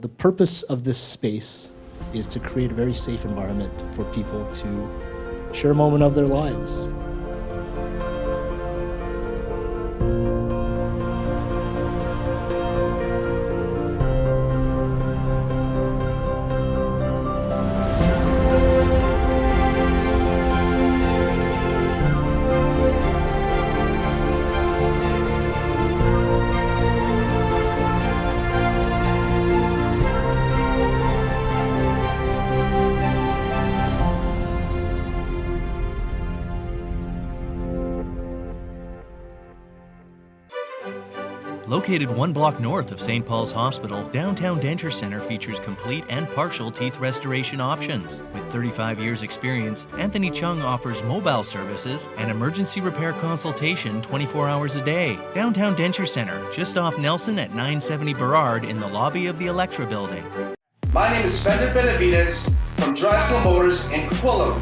The purpose of this space is to create a very safe environment for people to share a moment of their lives. Located one block north of St. Paul's Hospital, Downtown Denture Center features complete and partial teeth restoration options. With 35 years experience, Anthony Chung offers mobile services and emergency repair consultation 24 hours a day. Downtown Denture Center, just off Nelson at 970 Burrard in the lobby of the Electra building. My name is Fender Benavides from Drive Motors in Quillam,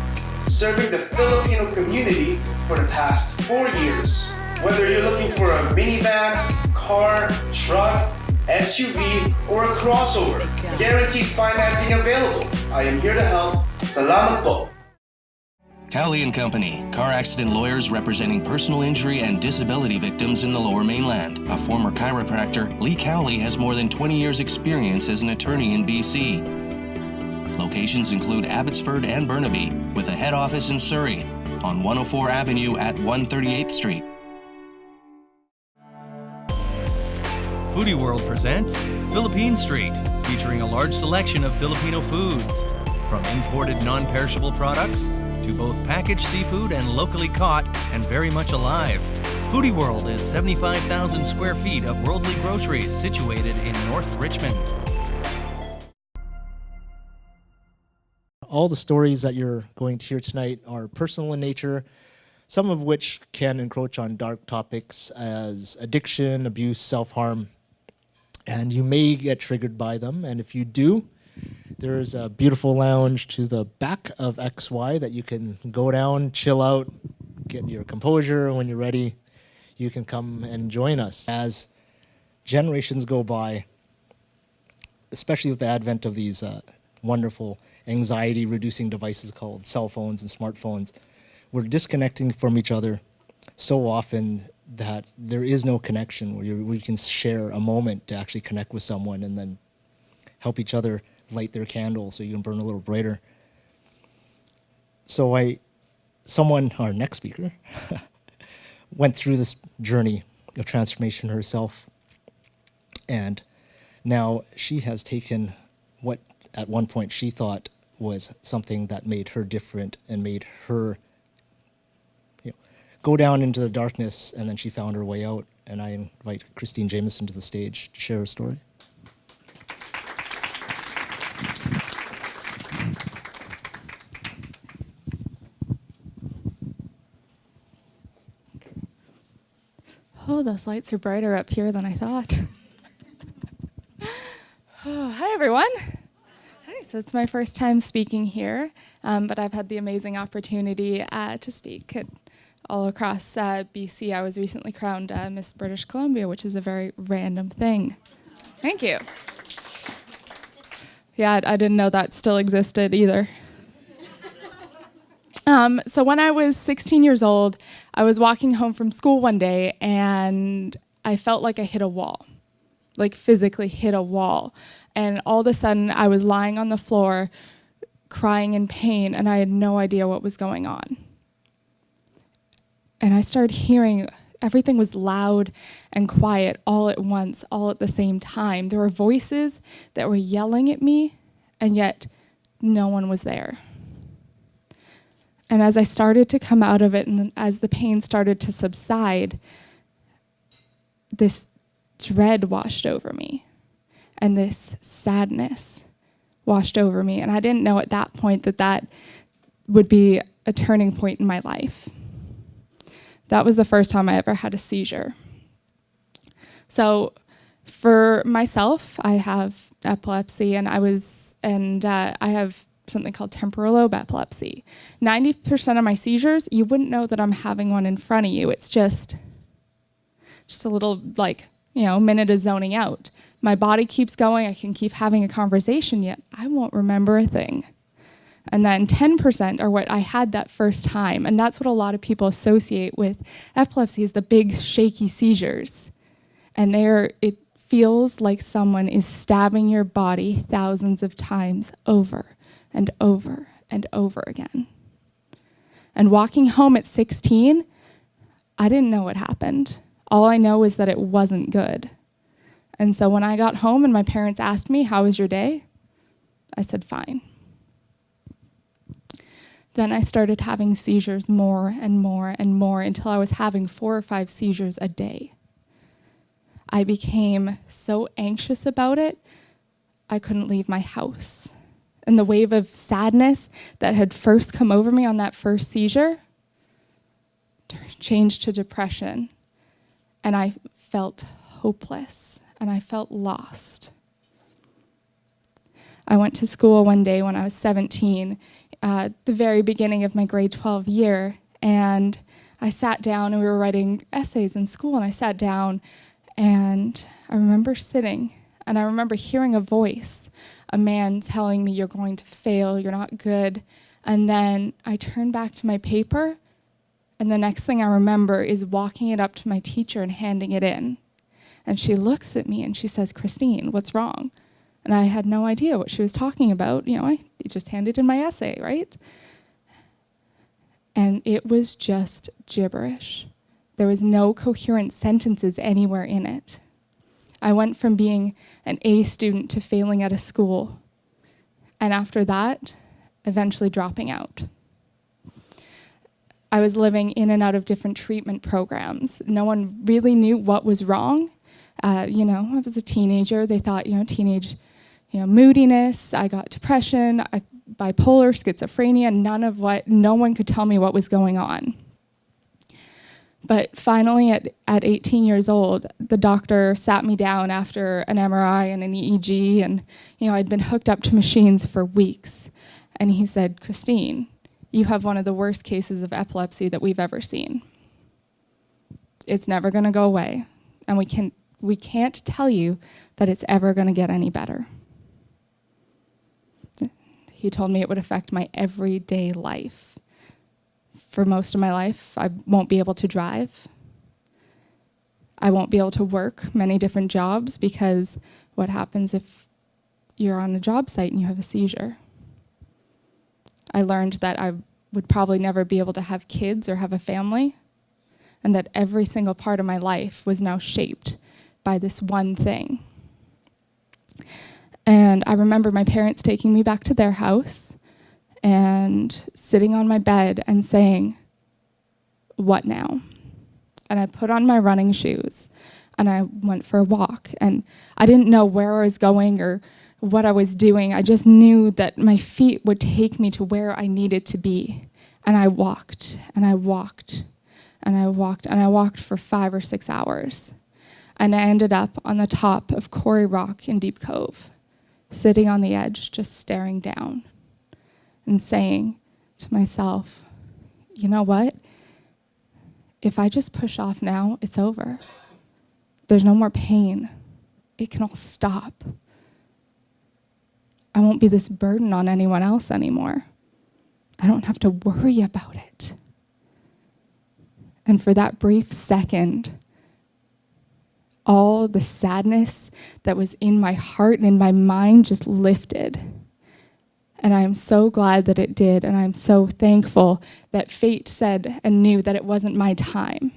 serving the Filipino community for the past 4 years. Whether you're looking for a minivan, car, truck, SUV, or a crossover, guaranteed financing available. I am here to help. Salamat po. Cowley & Company, car accident lawyers representing personal injury and disability victims in the Lower Mainland. A former chiropractor, Lee Cowley has more than 20 years' experience as an attorney in BC. Locations include Abbotsford and Burnaby, with a head office in Surrey, on 104 Avenue at 138th Street. Foodie World presents Philippine Street, featuring a large selection of Filipino foods, from imported non-perishable products to both packaged seafood and locally caught and very much alive. Foodie World is 75,000 square feet of worldly groceries situated in North Richmond. All the stories that you're going to hear tonight are personal in nature, some of which can encroach on dark topics as addiction, abuse, self-harm, and you may get triggered by them. And if you do, there's a beautiful lounge to the back of XY that you can go down, chill out, get your composure. When you're ready, you can come and join us. As generations go by, especially with the advent of these wonderful anxiety-reducing devices called cell phones and smartphones, we're disconnecting from each other so often that there is no connection where we can share a moment to actually connect with someone and then help each other light their candle so you can burn a little brighter. So our next speaker, went through this journey of transformation herself, and now she has taken what at one point she thought was something that made her different and made her go down into the darkness, and then she found her way out. And I invite Christine Jamieson to the stage to share her story. Oh, those lights are brighter up here than I thought. Oh, hi, everyone. Hi, so it's my first time speaking here, but I've had the amazing opportunity to speak all across BC. I was recently crowned Miss British Columbia, which is a very random thing. Thank you. Yeah, I didn't know that still existed either. So when I was 16 years old, I was walking home from school one day and I felt like I hit a wall, like physically hit a wall. And all of a sudden I was lying on the floor crying in pain and I had no idea what was going on. And I started hearing everything was loud and quiet all at once, all at the same time. There were voices that were yelling at me, and yet no one was there. And as I started to come out of it, and as the pain started to subside, this dread washed over me, and this sadness washed over me. And I didn't know at that point that that would be a turning point in my life. That was the first time I ever had a seizure. So for myself, I have epilepsy, and I have something called temporal lobe epilepsy. 90% of my seizures, you wouldn't know that I'm having one in front of you. It's just a little minute of zoning out. My body keeps going. I can keep having a conversation, yet I won't remember a thing. And then 10% are what I had that first time. And that's what a lot of people associate with epilepsy, is the big shaky seizures. And it feels like someone is stabbing your body thousands of times over and over and over again. And walking home at 16, I didn't know what happened. All I know is that it wasn't good. And so when I got home and my parents asked me, "How was your day?" I said, "Fine." Then I started having seizures more and more and more until I was having 4 or 5 seizures a day. I became so anxious about it, I couldn't leave my house. And the wave of sadness that had first come over me on that first seizure changed to depression. And I felt hopeless, and I felt lost. I went to school one day when I was 17, the very beginning of my grade 12 year, and I sat down, and we were writing essays in school, and I sat down, and I remember sitting, and I remember hearing a voice, a man telling me, "You're going to fail, you're not good." And then I turned back to my paper, and the next thing I remember is walking it up to my teacher and handing it in. And she looks at me and she says, "Christine, what's wrong?" And I had no idea what she was talking about. I just handed in my essay, right? And it was just gibberish. There was no coherent sentences anywhere in it. I went from being an A student to failing at a school. And after that, eventually dropping out. I was living in and out of different treatment programs. No one really knew what was wrong. I was a teenager. They thought, teenage, moodiness. I got depression, bipolar, schizophrenia, no one could tell me what was going on. But finally, at 18 years old, the doctor sat me down after an MRI and an EEG, and I'd been hooked up to machines for weeks. And he said, "Christine, you have one of the worst cases of epilepsy that we've ever seen. It's never going to go away, and we can't tell you that it's ever going to get any better." He told me it would affect my everyday life. For most of my life, I won't be able to drive. I won't be able to work many different jobs, because what happens if you're on a job site and you have a seizure? I learned that I would probably never be able to have kids or have a family, and that every single part of my life was now shaped by this one thing. And I remember my parents taking me back to their house and sitting on my bed and saying, "What now?" And I put on my running shoes and I went for a walk. And I didn't know where I was going or what I was doing. I just knew that my feet would take me to where I needed to be. And I walked and I walked and I walked and I walked for 5 or 6 hours. And I ended up on the top of Quarry Rock in Deep Cove, sitting on the edge, just staring down and saying to myself, "You know what? If I just push off now, it's over. There's no more pain. It can all stop. I won't be this burden on anyone else anymore. I don't have to worry about it." And for that brief second, all the sadness that was in my heart and in my mind just lifted. And I am so glad that it did, and I'm so thankful that fate said and knew that it wasn't my time.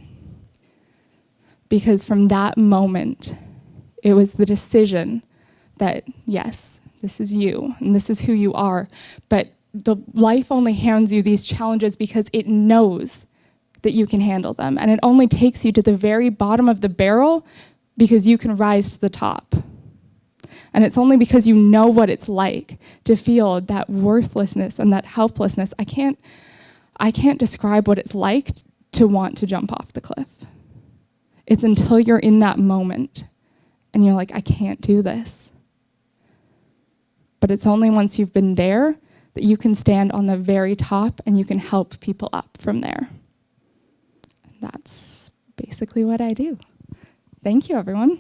Because from that moment, it was the decision that, yes, this is you, and this is who you are, but the life only hands you these challenges because it knows that you can handle them, and it only takes you to the very bottom of the barrel because you can rise to the top. And it's only because you know what it's like to feel that worthlessness and that helplessness. I can't describe what it's like to want to jump off the cliff. It's until you're in that moment and you're like, "I can't do this." But it's only once you've been there that you can stand on the very top and you can help people up from there. And that's basically what I do. Thank you, everyone.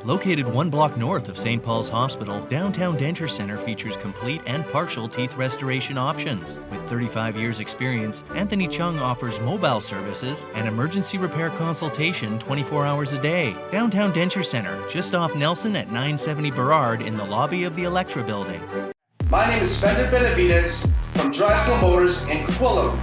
Located 1 block north of St. Paul's Hospital, Downtown Denture Center features complete and partial teeth restoration options. With 35 years experience, Anthony Chung offers mobile services and emergency repair consultation 24 hours a day. Downtown Denture Center, just off Nelson at 970 Burrard in the lobby of the Electra Building. My name is Fender Benavides from Drive Motors in Quillam,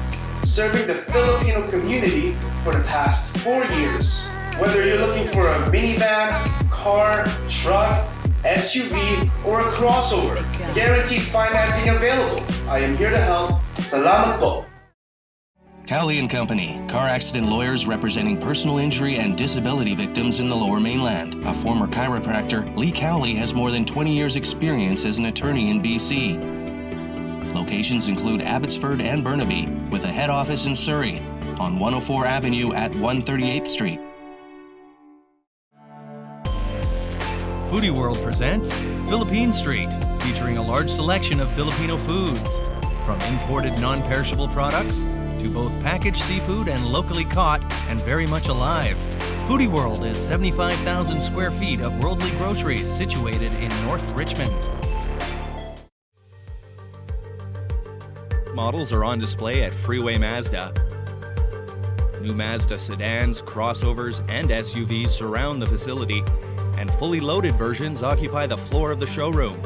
serving the Filipino community for the past 4 years. Whether you're looking for a minivan, car, truck, SUV, or a crossover, guaranteed financing available. I am here to help. Salamat po. Cowley and Company, car accident lawyers representing personal injury and disability victims in the Lower Mainland. A former chiropractor, Lee Cowley has more than 20 years experience as an attorney in BC. Locations include Abbotsford and Burnaby, with a head office in Surrey, on 104 Avenue at 138th Street. Foodie World presents Philippine Street, featuring a large selection of Filipino foods. From imported non-perishable products to both packaged seafood and locally caught and very much alive. Foodie World is 75,000 square feet of worldly groceries situated in North Richmond. Models are on display at Freeway Mazda. New Mazda sedans, crossovers, and SUVs surround the facility, and fully loaded versions occupy the floor of the showroom.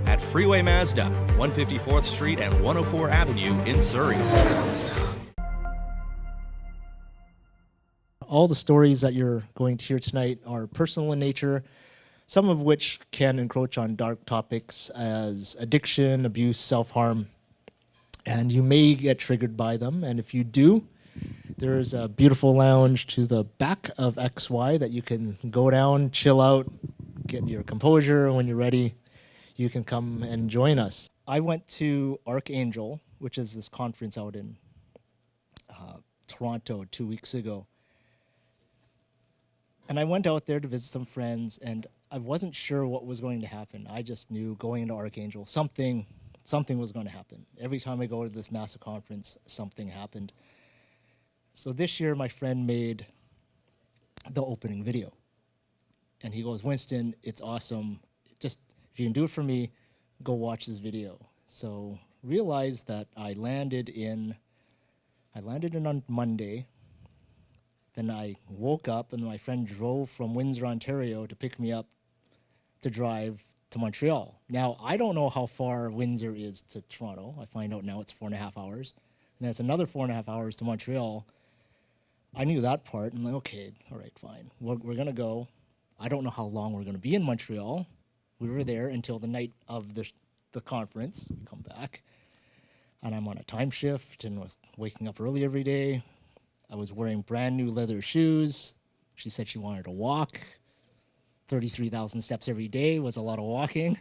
At Freeway Mazda, 154th Street and 104 Avenue in Surrey. All the stories that you're going to hear tonight are personal in nature, some of which can encroach on dark topics as addiction, abuse, self-harm, and you may get triggered by them. And if you do, there's a beautiful lounge to the back of XY that you can go down, chill out, get your composure, and when you're ready, you can come and join us. I went to Archangel, which is this conference out in Toronto 2 weeks ago. And I went out there to visit some friends, and I wasn't sure what was going to happen. I just knew going into Archangel, something was going to happen. Every time I go to this massive conference, something happened. So this year, my friend made the opening video. And he goes, "Winston, it's awesome. Just, if you can do it for me, go watch this video." So realized that I landed in on Monday. Then I woke up, and my friend drove from Windsor, Ontario to pick me up to drive to Montreal. Now, I don't know how far Windsor is to Toronto. I find out now it's 4.5 hours. And that's another 4.5 hours to Montreal. I knew that part. I'm like, okay, all right, fine. We're going to go. I don't know how long we're going to be in Montreal. We were there until the night of the conference. We come back. And I'm on a time shift and was waking up early every day. I was wearing brand new leather shoes. She said she wanted to walk. 33,000 steps every day was a lot of walking.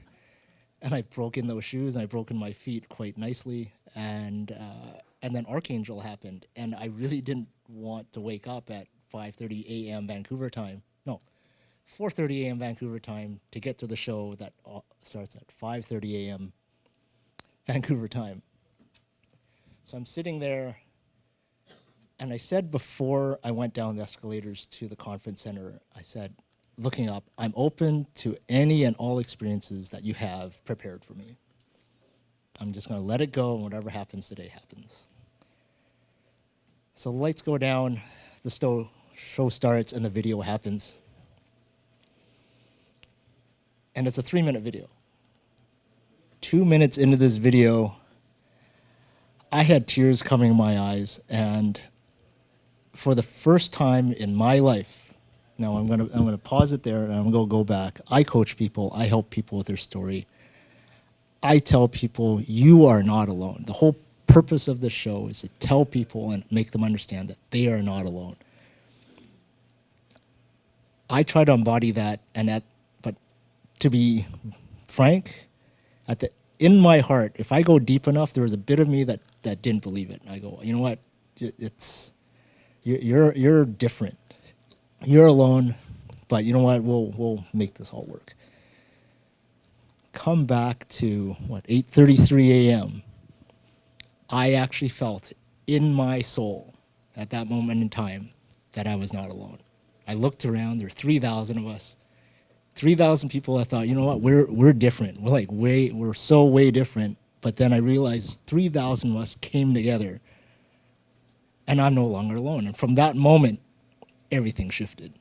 And I broke in those shoes, and I broke in my feet quite nicely. And then Archangel happened, and I really didn't want to wake up at 5:30 a.m. Vancouver time. No, 4:30 a.m. Vancouver time to get to the show that starts at 5:30 a.m. Vancouver time. So I'm sitting there, and I said before I went down the escalators to the conference center, I said, looking up, "I'm open to any and all experiences that you have prepared for me. I'm just going to let it go, and whatever happens today happens." So the lights go down, the show starts, and the video happens. And it's a 3-minute video. 2 minutes into this video, I had tears coming in my eyes, and for the first time in my life, now I'm gonna pause it there, and I'm gonna go back. I coach people, I help people with their story. I tell people, you are not alone. The whole purpose of this show is to tell people and make them understand that they are not alone. I try to embody that, but to be frank, in my heart, if I go deep enough, there was a bit of me that didn't believe it. And I go, you know what? You're different. You're alone, but you know what? We'll make this all work. Come back to 8:33 a.m. I actually felt in my soul at that moment in time that I was not alone. I looked around, there were 3,000 of us. 3,000 people. I thought, you know what, we're different. We're so way different. But then I realized 3,000 of us came together, and I'm no longer alone. And from that moment, everything shifted.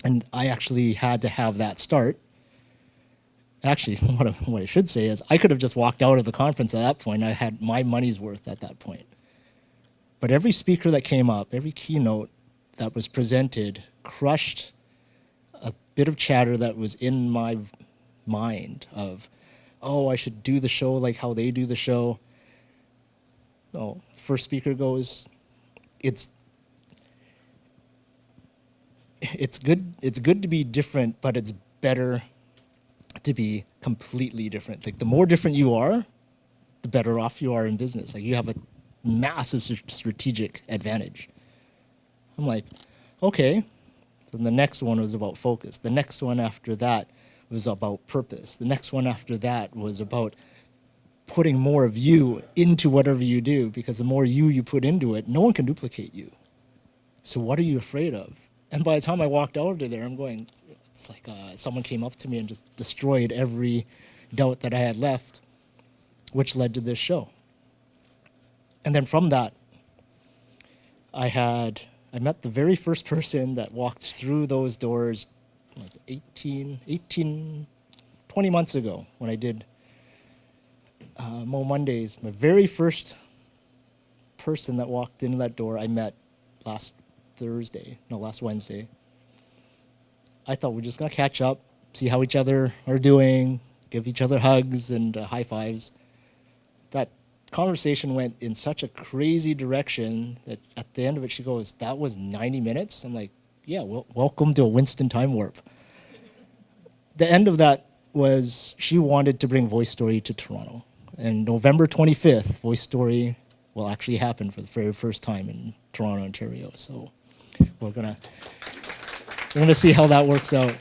And I actually had to have that start. Actually, what I should say is I could have just walked out of the conference at that point. I had my money's worth at that point. But every speaker that came up, every keynote that was presented crushed a bit of chatter that was in my mind of, oh, I should do the show like how they do the show. Oh, first speaker goes, it's good to be different, but it's better to be completely different. Like, the more different you are, the better off you are in business. Like, you have a massive strategic advantage. I'm like, okay. So the next one was about focus. The next one after that was about purpose. The next one after that was about putting more of you into whatever you do, because the more you put into it, no one can duplicate you. So what are you afraid of? And by the time I walked out of there, I'm going, it's like someone came up to me and just destroyed every doubt that I had left, which led to this show. And then from that, I met the very first person that walked through those doors like 20 months ago when I did Mo Mondays. My very first person that walked into that door I met last Wednesday. I thought we're just going to catch up, see how each other are doing, give each other hugs and high fives. That conversation went in such a crazy direction that at the end of it, she goes, that was 90 minutes? I'm like, yeah, well, welcome to a Winston time warp. The end of that was she wanted to bring Voice Story to Toronto. And November 25th, Voice Story will actually happen for the very first time in Toronto, Ontario. So we're gonna see how that works out.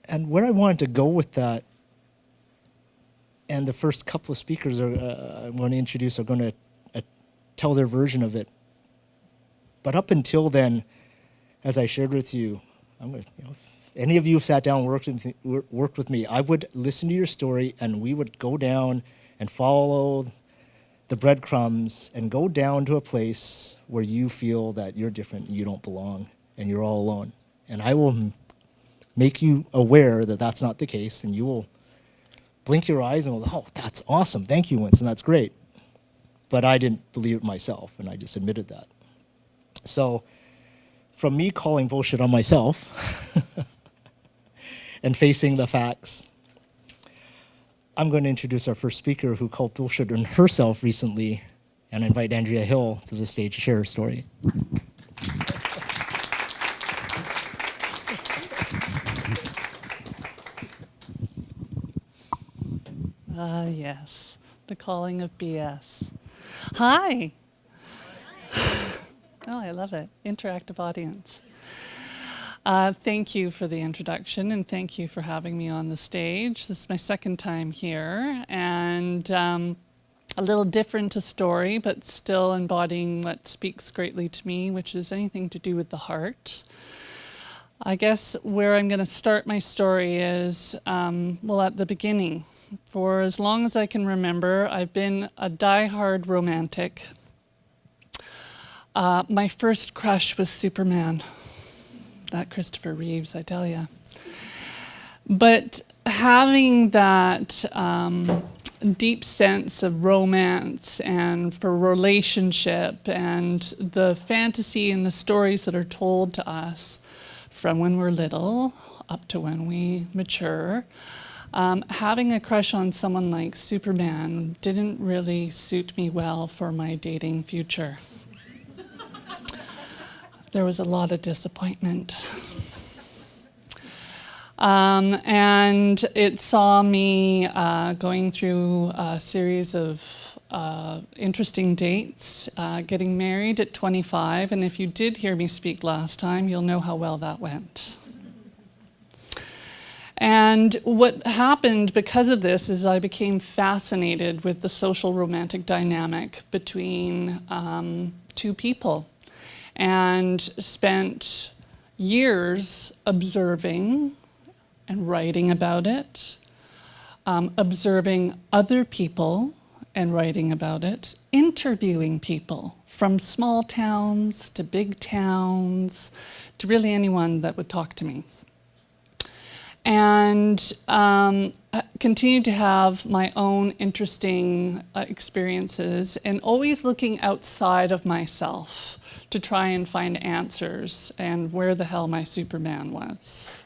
And where I wanted to go with that, and the first couple of speakers I'm going to introduce are going to tell their version of it. But up until then, as I shared with you, if any of you have sat down and worked with me, I would listen to your story, and we would go down and follow the breadcrumbs and go down to a place where you feel that you're different, you don't belong, and you're all alone. And I will make you aware that that's not the case, and you will blink your eyes and go, oh, that's awesome. Thank you, Winston. That's great. But I didn't believe it myself, and I just admitted that. So from me calling bullshit on myself and facing the facts, I'm going to introduce our first speaker who called bullshit on herself recently, and invite Andrea Hill to the stage to share her story. Yes, the calling of BS. Hi. Oh, I love it. Interactive audience. Thank you for the introduction, and thank you for having me on the stage. This is my second time here, and a little different a story, but still embodying what speaks greatly to me, which is anything to do with the heart. I guess where I'm going to start my story is, at the beginning. For as long as I can remember, I've been a die-hard romantic. My first crush was Superman. That Christopher Reeves, I tell you. But having that deep sense of romance and for relationship and the fantasy and the stories that are told to us from when we're little up to when we mature, having a crush on someone like Superman didn't really suit me well for my dating future. There was a lot of disappointment. And it saw me going through a series of interesting dates, getting married at 25, and if you did hear me speak last time, you'll know how well that went. And what happened because of this is I became fascinated with the social romantic dynamic between two people, and spent years observing and writing about it, observing other people and writing about it, interviewing people from small towns to big towns, to really anyone that would talk to me. And continued to have my own interesting experiences, and always looking outside of myself to try and find answers and where the hell my Superman was.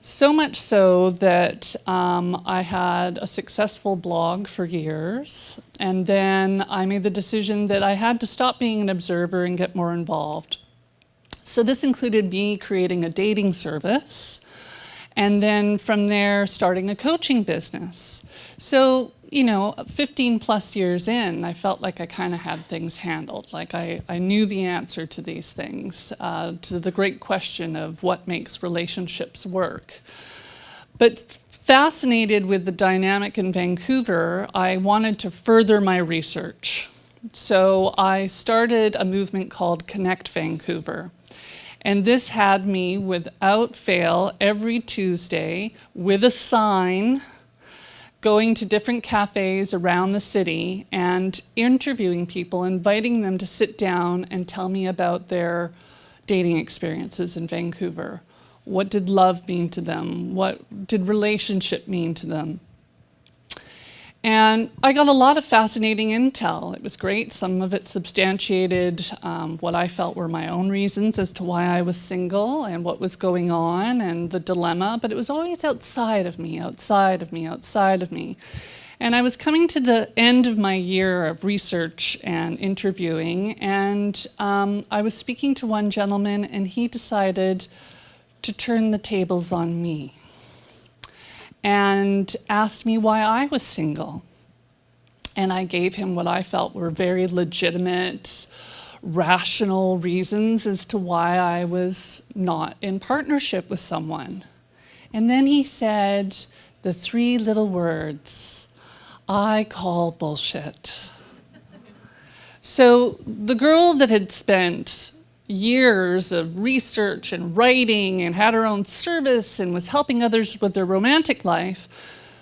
So much so that I had a successful blog for years, and then I made the decision that I had to stop being an observer and get more involved. So this included me creating a dating service, and then from there starting a coaching business. So, 15 plus years in, I felt like I kind of had things handled. Like I knew the answer to these things, to the great question of what makes relationships work. But fascinated with the dynamic in Vancouver, I wanted to further my research. So I started a movement called Connect Vancouver. And this had me, without fail, every Tuesday with a sign, going to different cafes around the city and interviewing people, inviting them to sit down and tell me about their dating experiences in Vancouver. What did love mean to them? What did relationship mean to them? And I got a lot of fascinating intel. It was great. Some of it substantiated what I felt were my own reasons as to why I was single and what was going on and the dilemma, but it was always outside of me, outside of me, outside of me. And I was coming to the end of my year of research and interviewing, and I was speaking to one gentleman, and he decided to turn the tables on me and asked me why I was single. And I gave him what I felt were very legitimate, rational reasons as to why I was not in partnership with someone. And then he said the three little words, "I call bullshit." So the girl that had spent years of research and writing and had her own service and was helping others with their romantic life,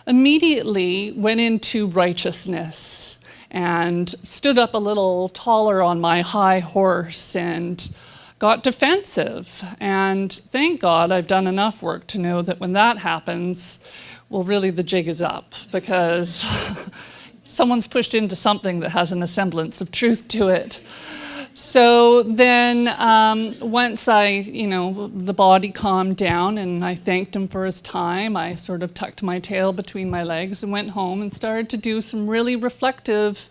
immediately went into righteousness and stood up a little taller on my high horse and got defensive. And thank God I've done enough work to know that when that happens, well, really the jig is up, because someone's pushed into something that has a semblance of truth to it. So then once the body calmed down and I thanked him for his time, I sort of tucked my tail between my legs and went home and started to do some really reflective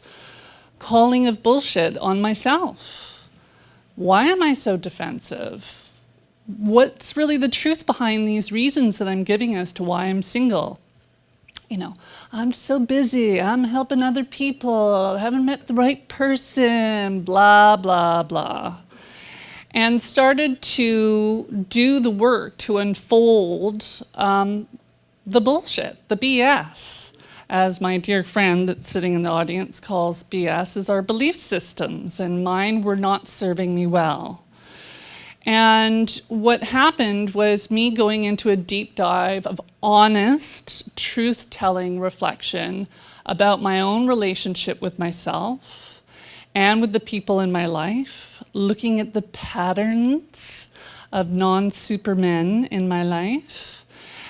calling of bullshit on myself. Why am I so defensive? What's really the truth behind these reasons that I'm giving as to why I'm single? I'm so busy, I'm helping other people, I haven't met the right person, blah, blah, blah. And started to do the work to unfold the bullshit, the BS. As my dear friend that's sitting in the audience calls BS, is our belief systems, and mine were not serving me well. And what happened was me going into a deep dive of honest, truth-telling reflection about my own relationship with myself and with the people in my life, looking at the patterns of non-supermen in my life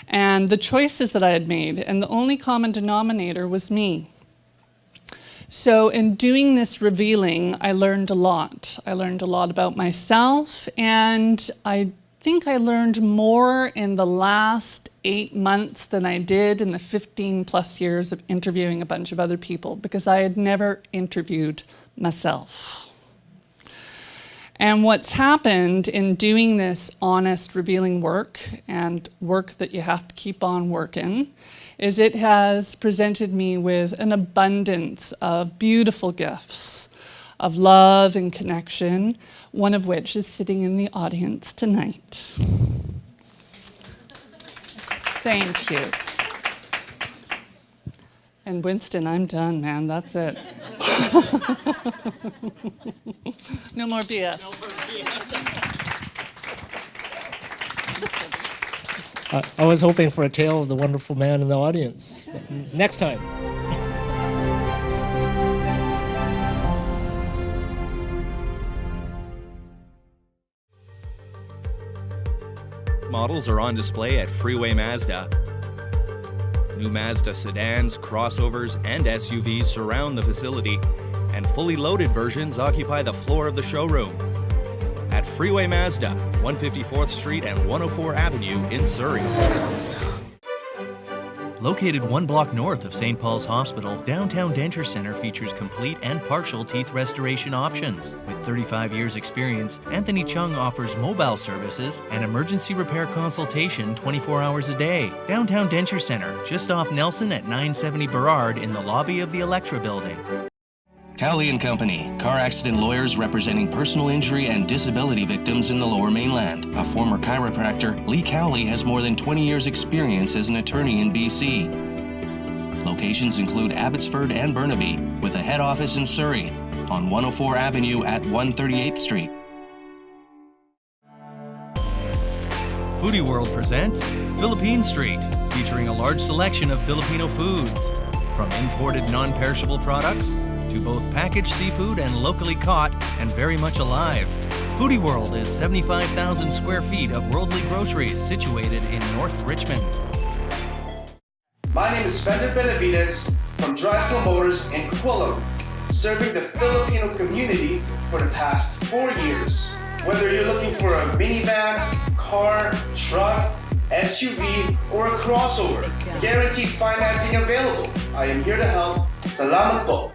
and the choices that I had made. And the only common denominator was me. So in doing this revealing, I learned a lot. I learned a lot about myself, and I think I learned more in the last 8 months than I did in the 15 plus years of interviewing a bunch of other people, because I had never interviewed myself. And what's happened in doing this honest, revealing work, and work that you have to keep on working, is it has presented me with an abundance of beautiful gifts of love and connection, one of which is sitting in the audience tonight. Thank you. And Winston, I'm done, man. That's it. No more BS. I was hoping for a tale of the wonderful man in the audience. Next time. Models are on display at Freeway Mazda. New Mazda sedans, crossovers, and SUVs surround the facility, and fully loaded versions occupy the floor of the showroom. At Freeway Mazda, 154th Street and 104 Avenue in Surrey. Located 1 block north of St. Paul's Hospital, downtown Denture Center features complete and partial teeth restoration options. With 35 years experience, Anthony Chung offers mobile services and emergency repair consultation 24 hours a day. Downtown Denture Center, just off Nelson at 970 Burrard in the lobby of the Electra Building. Cowley and Company, car accident lawyers representing personal injury and disability victims in the Lower Mainland. A former chiropractor, Lee Cowley has more than 20 years experience as an attorney in BC. Locations include Abbotsford and Burnaby, with a head office in Surrey, on 104 Avenue at 138th Street. Foodie World presents Philippine Street, featuring a large selection of Filipino foods. From imported non-perishable products to both packaged seafood and locally caught and very much alive. Foodie World is 75,000 square feet of worldly groceries situated in North Richmond. My name is Fender Benavides from Drive Motors in Quillam, serving the Filipino community for the past 4 years. Whether you're looking for a minivan, car, truck, SUV, or a crossover, guaranteed financing available. I am here to help. Salamat po.